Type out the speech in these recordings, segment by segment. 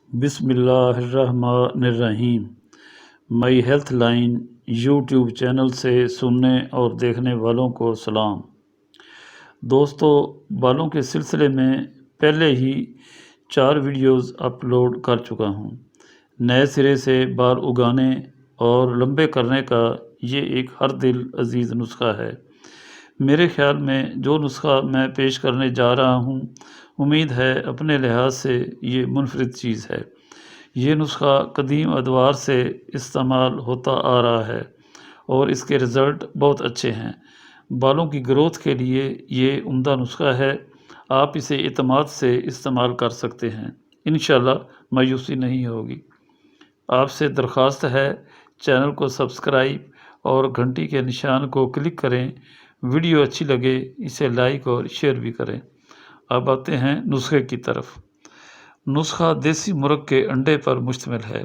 بسم اللہ الرحمن الرحیم۔ مئی ہیلتھ لائن یوٹیوب چینل سے سننے اور دیکھنے والوں کو سلام۔ دوستو، بالوں کے سلسلے میں پہلے ہی 4 ویڈیوز اپلوڈ کر چکا ہوں۔ نئے سرے سے بال اگانے اور لمبے کرنے کا یہ ایک ہر دل عزیز نسخہ ہے۔ میرے خیال میں جو نسخہ میں پیش کرنے جا رہا ہوں، امید ہے اپنے لحاظ سے یہ منفرد چیز ہے۔ یہ نسخہ قدیم ادوار سے استعمال ہوتا آ رہا ہے اور اس کے رزلٹ بہت اچھے ہیں۔ بالوں کی گروتھ کے لیے یہ عمدہ نسخہ ہے۔ آپ اسے اعتماد سے استعمال کر سکتے ہیں۔ انشاءاللہ مایوسی نہیں ہوگی۔ آپ سے درخواست ہے چینل کو سبسکرائب اور گھنٹی کے نشان کو کلک کریں۔ ویڈیو اچھی لگے اسے لائک اور شیئر بھی کریں۔ اب آتے ہیں نسخے کی طرف۔ نسخہ دیسی مرغ کے انڈے پر مشتمل ہے۔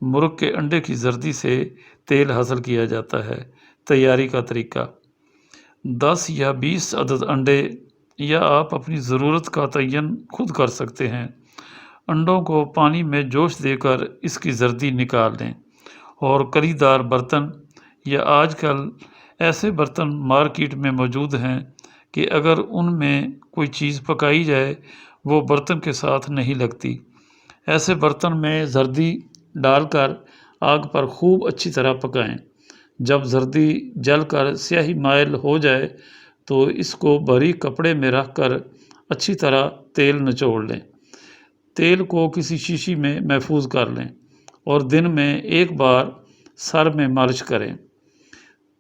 مرغ کے انڈے کی زردی سے تیل حاصل کیا جاتا ہے۔ تیاری کا طریقہ: 10 یا 20 عدد انڈے، یا آپ اپنی ضرورت کا تعین خود کر سکتے ہیں۔ انڈوں کو پانی میں جوش دے کر اس کی زردی نکال لیں اور کلی دار برتن، یا آج کل ایسے برتن مارکیٹ میں موجود ہیں کہ اگر ان میں کوئی چیز پکائی جائے وہ برتن کے ساتھ نہیں لگتی، ایسے برتن میں زردی ڈال کر آگ پر خوب اچھی طرح پکائیں۔ جب زردی جل کر سیاہی مائل ہو جائے تو اس کو باریک کپڑے میں رکھ کر اچھی طرح تیل نچوڑ لیں۔ تیل کو کسی شیشی میں محفوظ کر لیں اور دن میں ایک بار سر میں مالش کریں۔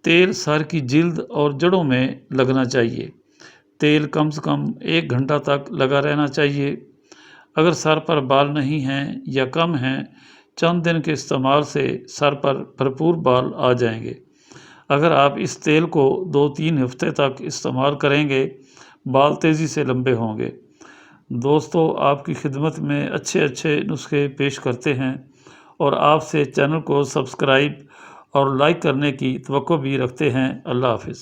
تیل سر کی جلد اور جڑوں میں لگنا چاہیے۔ تیل کم سے کم 1 گھنٹہ تک لگا رہنا چاہیے۔ اگر سر پر بال نہیں ہیں یا کم ہیں، چند دن کے استعمال سے سر پر بھرپور بال آ جائیں گے۔ اگر آپ اس تیل کو 2-3 ہفتے تک استعمال کریں گے، بال تیزی سے لمبے ہوں گے۔ دوستو، آپ کی خدمت میں اچھے نسخے پیش کرتے ہیں اور آپ سے چینل کو سبسکرائب اور لائک کرنے کی توقع بھی رکھتے ہیں۔ اللہ حافظ۔